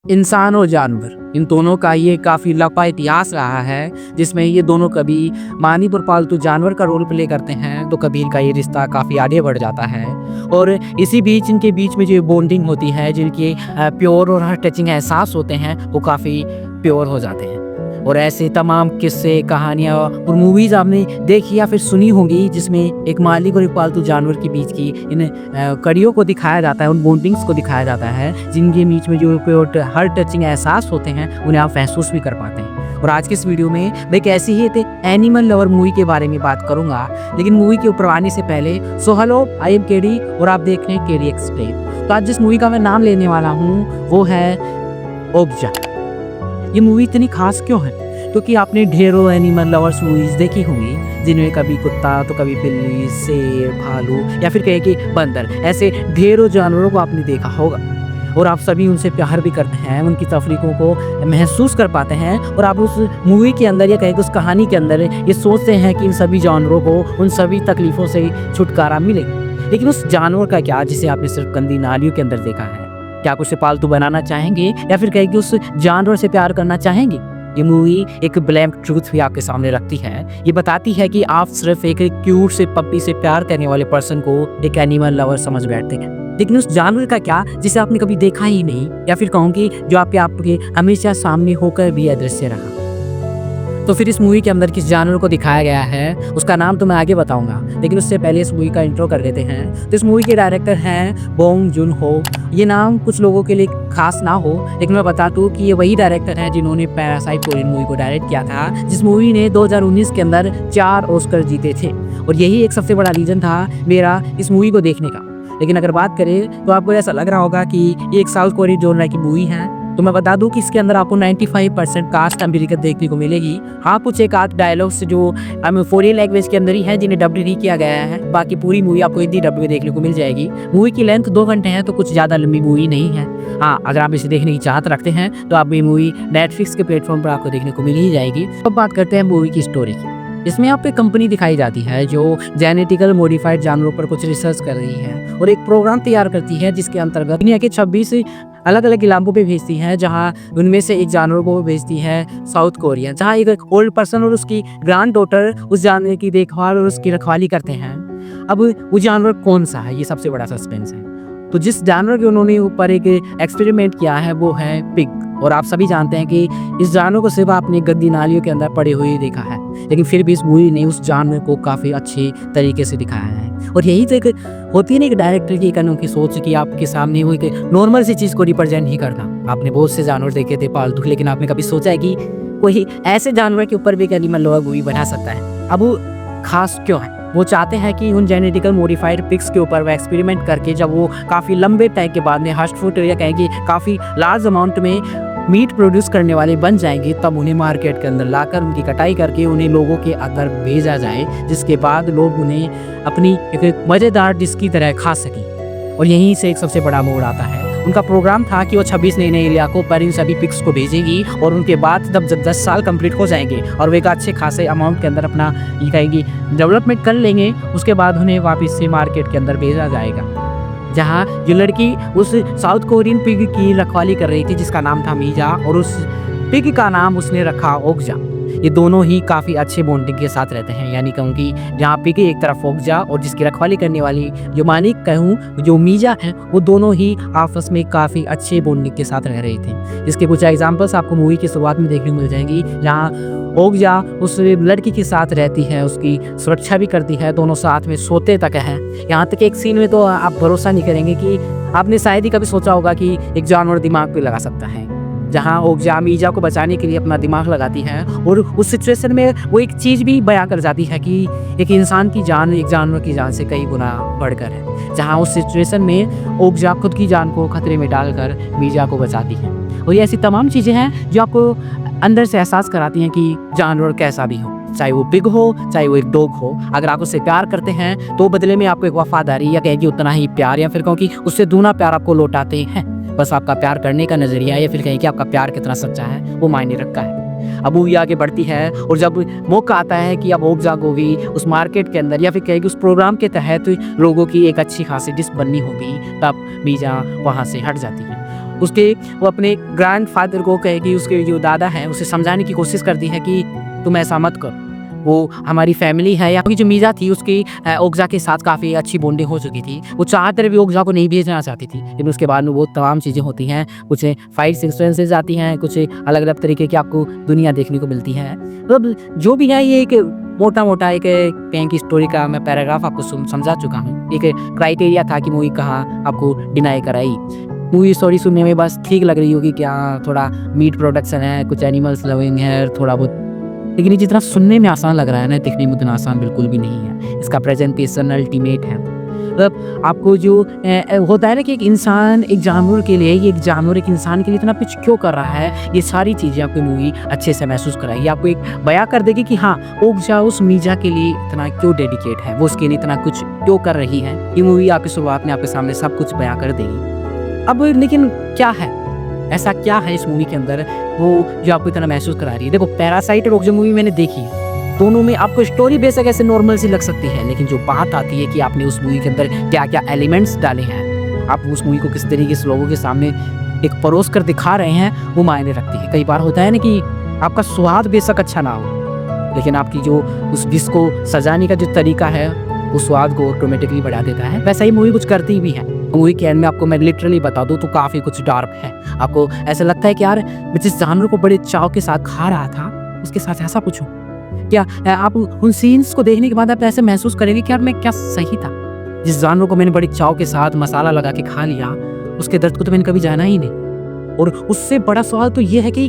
इंसान और जानवर, इन दोनों का ये काफ़ी लंबा इतिहास रहा है, जिसमें ये दोनों कभी मानव और पालतू जानवर का रोल प्ले करते हैं, तो कभी इनका ये रिश्ता काफ़ी आगे बढ़ जाता है। और इसी बीच इनके बीच में जो बॉन्डिंग होती है, जिनके प्योर और हार्ट टचिंग एहसास होते हैं, वो काफ़ी प्योर हो जाते हैं। और ऐसे तमाम किस्से, कहानियाँ और मूवीज़ आपने देखी या फिर सुनी होंगी, जिसमें एक मालिक और एक पालतू जानवर के बीच की इन कड़ियों को दिखाया जाता है, उन बॉन्डिंग्स को दिखाया जाता है, जिनके बीच में जो हार्ट टचिंग एहसास होते हैं, उन्हें आप महसूस भी कर पाते हैं। और आज के इस वीडियो में मैं एक ऐसी ही एनिमल लवर मूवी के बारे में बात करूंगा, लेकिन मूवी के ऊपर आने से पहले so hello, I am KD और आप देख रहे हैं केडी एक्सप्लेन। तो आज जिस मूवी का मैं नाम लेने वाला हूँ वो है ओकजा। ये मूवी इतनी खास क्यों है? क्योंकि आपने ढेरों एनिमल लवर्स मूवीज देखी होंगी, जिनमें कभी कुत्ता तो कभी बिल्ली, शेर, भालू या फिर कहे कि बंदर, ऐसे ढेरों जानवरों को आपने देखा होगा। और आप सभी उनसे प्यार भी करते हैं, उनकी तफरीकों को महसूस कर पाते हैं, और आप उस मूवी के अंदर या कहे कि उस कहानी के अंदर ये सोचते हैं कि इन सभी जानवरों को उन सभी तकलीफ़ों से छुटकारा मिले। लेकिन उस जानवर का क्या, जिसे आपने सिर्फ गंदी नालियों के अंदर देखा है? क्या आप उसे पालतू बनाना चाहेंगे या फिर कहे कि उस जानवर से प्यार करना चाहेंगे? ये मूवी एक ब्लैंक ट्रूथ भी आपके सामने रखती है। ये बताती है कि आप सिर्फ एक क्यूट से पप्पी से प्यार करने वाले पर्सन को एक एनिमल लवर समझ बैठते हैं, लेकिन उस जानवर का क्या जिसे आपने कभी देखा ही नहीं, या फिर कहूँगी जो आपके हमेशा सामने होकर भी अदृश्य रहा। तो फिर इस मूवी के अंदर किस जानवर को दिखाया गया है उसका नाम तो मैं आगे बताऊंगा, लेकिन उससे पहले इस मूवी का इंट्रो कर देते हैं। तो इस मूवी के डायरेक्टर हैं बोंग जून हो। ये नाम कुछ लोगों के लिए खास ना हो, लेकिन मैं बता दूं कि ये वही डायरेक्टर हैं जिन्होंने पैरासाइट कोरियन मूवी को डायरेक्ट किया था, जिस मूवी ने 2019 के अंदर 4 ऑस्कर जीते थे। और यही एक सबसे बड़ा रीज़न था मेरा इस मूवी को देखने का। लेकिन अगर बात करें तो आपको ऐसा लग रहा होगा कि ये एक साउथ कोरियन जॉनर की मूवी है, तो मैं बता दूं कि इसके अंदर आपको 95% कास्ट अमेरिकन देखने को मिलेगी। हाँ, कुछ एक आध डायलॉग्स जो फॉरेन लैंग्वेज के अंदर ही है, जिन्हें डब्ड नहीं किया गया है। बाकी पूरी मूवी आपको हिंदी डब में देखने को मिल जाएगी। मूवी की लेंथ 2 घंटे है, तो कुछ ज़्यादा लंबी मूवी नहीं है। हाँ, अगर आप इसे देखने की चाहत रखते हैं तो आप ये मूवी नेटफ्लिक्स के प्लेटफॉर्म पर आपको देखने को मिल ही जाएगी। अब बात करते हैं मूवी की स्टोरी की। इसमें आपको एक कंपनी दिखाई जाती है जो जेनेटिकल मॉडिफाइड जानवरों पर कुछ रिसर्च कर रही है और एक प्रोग्राम तैयार करती है, जिसके अंतर्गत दुनिया के 26 अलग अलग इलाकों पे भेजती है, जहां उनमें से एक जानवर को भेजती है साउथ कोरिया, जहां एक ओल्ड पर्सन और उसकी ग्रैंड डॉटर उस जानवर की देखभाल और उसकी रखवाली करते हैं। अब वो जानवर कौन सा है, ये सबसे बड़ा सस्पेंस है। तो जिस जानवर के उन्होंने ऊपर एक एक्सपेरिमेंट किया है वो है पिग। और आप सभी जानते हैं कि इस जानवर को सिर्फ आपने गंदी नालियों के अंदर पड़े हुए देखा है, लेकिन फिर भी इस मूवी ने उस जानवर को काफ़ी अच्छे तरीके से दिखाया है। और यही तो एक होती है ना एक डायरेक्टर की एक अनोखी सोच कि आपके सामने वो एक नॉर्मल सी चीज़ को रिप्रेजेंट नहीं करना। आपने बहुत से जानवर देखे थे पालतू, लेकिन आपने कभी सोचा है कि कोई ऐसे जानवर के ऊपर भी एक एनिमल लवर मूवी बना सकता है? अब वो खास क्यों है? वो चाहते हैं कि उन जेनेटिकल मॉडिफाइड पिग्स के ऊपर वो एक्सपेरिमेंट करके जब वो काफ़ी लंबे टाइम के बाद में हस्ट फूड या कहेंगे काफ़ी लार्ज अमाउंट में मीट प्रोड्यूस करने वाले बन जाएंगे, तब उन्हें मार्केट के अंदर लाकर उनकी कटाई करके उन्हें लोगों के अंदर भेजा जाए, जिसके बाद लोग उन्हें अपनी एक मज़ेदार डिश की तरह खा सकें। और यहीं से एक सबसे बड़ा मोड़ आता है। उनका प्रोग्राम था कि वो 26 नए इलाकों पर इन सभी पिग्स को भेजेगी, और उनके बाद जब 10 साल कंप्लीट हो जाएंगे और वे एक अच्छे खासे अमाउंट के अंदर अपना ये कहेंगी डेवलपमेंट कर लेंगे, उसके बाद उन्हें वापस से मार्केट के अंदर भेजा जाएगा, जहाँ जो लड़की उस साउथ कोरियन पिग की रखवाली कर रही थी, जिसका नाम था मीजा, और उस पिग का नाम उसने रखा ओकजा। ये दोनों ही काफ़ी अच्छे बॉन्डिंग के साथ रहते हैं, यानी कहूँ कि जहाँ पिग एक तरफ ओकजा और जिसकी रखवाली करने वाली जो मालिक कहूँ जो मीजा है, वो दोनों ही आपस में काफ़ी अच्छे बॉन्डिंग के साथ रह रहे थे। इसके कुछ एग्जाम्पल्स आपको मूवी की शुरुआत में देखने को मिल जाएंगी, जहाँ ओकजा उस लड़की के साथ रहती है, उसकी सुरक्षा भी करती है, दोनों साथ में सोते तक हैं। यहाँ तक एक सीन में तो आप भरोसा नहीं करेंगे कि आपने शायद ही कभी सोचा होगा कि एक जानवर दिमाग पे लगा सकता है, जहाँ ओकजा मीजा को बचाने के लिए अपना दिमाग लगाती है, और उस सिचुएशन में वो एक चीज़ भी बयां कर जाती है कि एक इंसान की जान एक जानवर की जान से कई गुना बढ़कर है, जहाँ उस सिचुएशन में ओकजा खुद की जान को खतरे में डालकर मीजा को बचाती है। और ये ऐसी तमाम चीज़ें हैं जो आपको अंदर से एहसास कराती हैं कि जानवर कैसा भी हो, चाहे वो पिग हो चाहे वो एक डॉग हो, अगर आप उससे प्यार करते हैं तो बदले में आपको एक वफादारी या कहेंगे उतना ही प्यार, या फिर कहूँ कि उससे दूना प्यार आपको लौटाते हैं। बस आपका प्यार करने का नज़रिया या फिर कहें कि आपका प्यार कितना सच्चा है वो मायने रखता है। अब मूवी आगे बढ़ती है, और जब मौका आता है कि अब ओकजा को भी उस मार्केट के अंदर या फिर कहें कि उस प्रोग्राम के तहत लोगों की एक अच्छी खासी डिश बननी होगी, तब मीजा वहाँ से हट जाती है। उसके वो अपने ग्रैंडफ़ादर को कहे कि उसके जो दादा हैं उसे समझाने की कोशिश करती है कि तुम ऐसा मत करो। वो हमारी फैमिली है। यहाँ की जो मीज़ा थी उसकी ओगज़ा के साथ काफ़ी अच्छी बॉन्डिंग हो चुकी थी। वो चाहते हुए भी ओगज़ा को नहीं भेजना चाहती थी, लेकिन उसके बाद में वो तमाम चीज़ें होती हैं। कुछ फाइट सीक्वेंसेस आती हैं, कुछ अलग-अलग तरीके की आपको दुनिया देखने को मिलती है। मतलब जो भी है ये एक मोटा-मोटा एक कहें कि स्टोरी का मैं पैराग्राफ आपको समझा चुका हूँ। एक क्राइटेरिया था कि मूवी कहाँ आपको डिनाई कराई। मूवी स्टोरी सुनने में बस ठीक लग रही होगी कि हाँ, थोड़ा मीट प्रोडक्शन है, कुछ एनिमल्स लविंग है, थोड़ा बहुत, लेकिन ये जितना सुनने में आसान लग रहा है ना, दिखने में उतना आसान बिल्कुल भी नहीं है। इसका प्रेजेंटेशन अल्टीमेट है। मतलब आपको जो होता है ना कि एक इंसान एक जानवर के लिए, एक जानवर एक इंसान के लिए इतना कुछ क्यों कर रहा है, ये सारी चीज़ें आपको मूवी अच्छे से महसूस कराएगी। आपको एक बयां कर देगी कि हाँ, ओगज़ा उस मीज़ा के लिए इतना क्यों डेडिकेट है, वो उसके लिए इतना कुछ क्यों कर रही है। ये मूवी आपकी शुरुआत में आपके सामने सब कुछ बयां कर देगी। अब लेकिन क्या है, ऐसा क्या है इस मूवी के अंदर वो जो आपको इतना महसूस करा रही है। देखो, पैरासाइट और ओगज़ा मूवी मैंने देखी है, दोनों में आपको स्टोरी बेशक ऐसे नॉर्मल सी लग सकती है, लेकिन जो बात आती है कि आपने उस मूवी के अंदर क्या-क्या एलिमेंट्स डाले हैं, आप उस मूवी को किस तरीके से लोगों के सामने एक परोस कर दिखा रहे हैं, वो मायने रखती है। कई बार होता है ना कि आपका स्वाद बेशक अच्छा ना हो, लेकिन आपकी जो उस डिश को सजाने का जो तरीका है, उस स्वाद को ऑटोमेटिकली बढ़ा देता है। वैसा ही मूवी कुछ करती भी है। मूवी के एंड में आपको मैं लिटरली बता दूँ तो काफ़ी कुछ डार्क है। आपको ऐसा लगता है कि यार, मैं जिस जानवर को बड़े चाव के साथ खा रहा था, उसके साथ ऐसा कुछ हो क्या? आप उन सीन्स को देखने के बाद आप ऐसे महसूस करेंगे कि यार, मैं क्या सही था? जिस जानवर को मैंने बड़े चाव के साथ मसाला लगा के खा लिया, उसके दर्द को तो मैंने कभी जाना ही नहीं। और उससे बड़ा सवाल तो ये है कि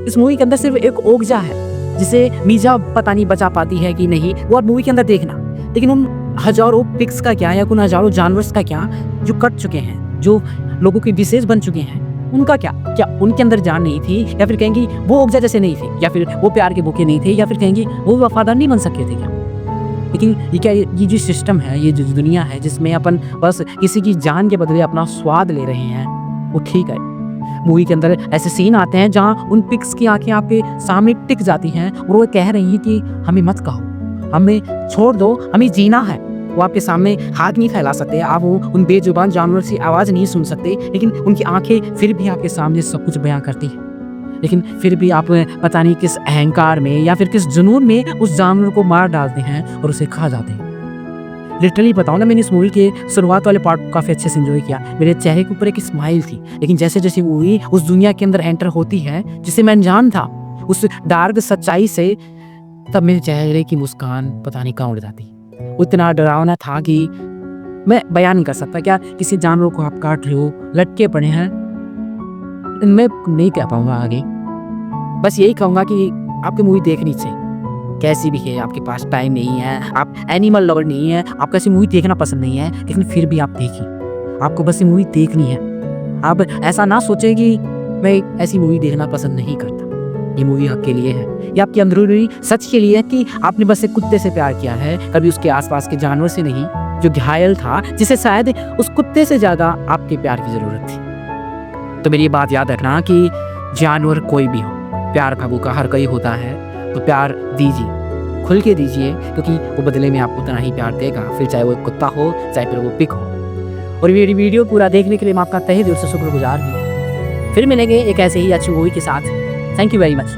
इस मूवी के अंदर सिर्फ एक ओगज़ा है, जिसे मीज़ा पता नहीं बचा पाती है कि नहीं, वो आप मूवी के अंदर देखना। लेकिन उन हज़ारों पिग्स का क्या, या उन हज़ारों जानवर्स का क्या जो कट चुके हैं, जो लोगों की डिशेज़ बन चुके हैं, उनका क्या? क्या उनके अंदर जान नहीं थी, या फिर कहेंगी वो ओगज़ा जैसे नहीं थे, या फिर वो प्यार के भूखे नहीं थे, या फिर कहेंगी वो वफादार नहीं बन सकते थे क्या? लेकिन ये क्या, ये जो सिस्टम है, ये जो दुनिया है जिसमें अपन बस किसी की जान के बदले अपना स्वाद ले रहे हैं, वो ठीक है। मूवी के अंदर ऐसे सीन आते हैं जहाँ उन पिग्स की आंखें आपके सामने टिक जाती हैं और वो कह रही हैं कि हमें मत कहो, हमें छोड़ दो, हमें जीना है। वो आपके सामने हाथ नहीं फैला सकते, आप वो उन बेजुबान जानवर की आवाज़ नहीं सुन सकते, लेकिन उनकी आंखें फिर भी आपके सामने सब कुछ बयां करती हैं। लेकिन फिर भी आप पता नहीं किस अहंकार में या फिर किस जुनून में उस जानवर को मार डालते हैं और उसे खा जाते हैं। लिटरली बताऊँ ना, मैंने इस मूवी के शुरुआत वाले पार्ट को काफ़ी अच्छे से एंजॉय किया। मेरे चेहरे के ऊपर एक स्माइल थी, लेकिन जैसे जैसे मूवी उस दुनिया के अंदर एंटर होती है जिसे मैं अनजान था, उस डार्क सच्चाई से, तब मेरे चेहरे की मुस्कान पता नहीं कहाँ उड़ जाती। उतना डरावना था कि मैं बयान नहीं कर सकता। क्या किसी जानवर को आप काट रहे हो, लटके पड़े हैं, मैं नहीं कह पाऊंगा आगे। बस यही कहूँगा कि आपकी मूवी देखनी चाहिए, कैसी भी है। आपके पास टाइम नहीं है, आप एनिमल लवर नहीं है, आपको ऐसी मूवी देखना पसंद नहीं है, लेकिन फिर भी आप देखिए, आपको बस ये मूवी देखनी है। आप ऐसा ना सोचें कि मैं ऐसी मूवी देखना पसंद नहीं करता। ये मूवी आपके लिए है, ये आपकी अंदरूनी सच के लिए है कि आपने बस एक कुत्ते से प्यार किया है, कभी उसके आसपास के जानवर से नहीं, जो घायल था, जिसे शायद उस कुत्ते से ज़्यादा आपके प्यार की ज़रूरत थी। तो मेरी ये बात याद रखना कि जानवर कोई भी हो, प्यार का भूखा हर कोई होता है, तो प्यार दीजिए, खुल के दीजिए, क्योंकि वो बदले में आपको उतना ही प्यार देगा, फिर चाहे वो एक कुत्ता हो, चाहे फिर वो पिग हो। और मेरी वीडियो पूरा देखने के लिए मैं आपका तहे दिल से शुक्रगुजार हूँ। फिर मिलेंगे एक ऐसे ही अच्छी मूवी के साथ। Thank you very much.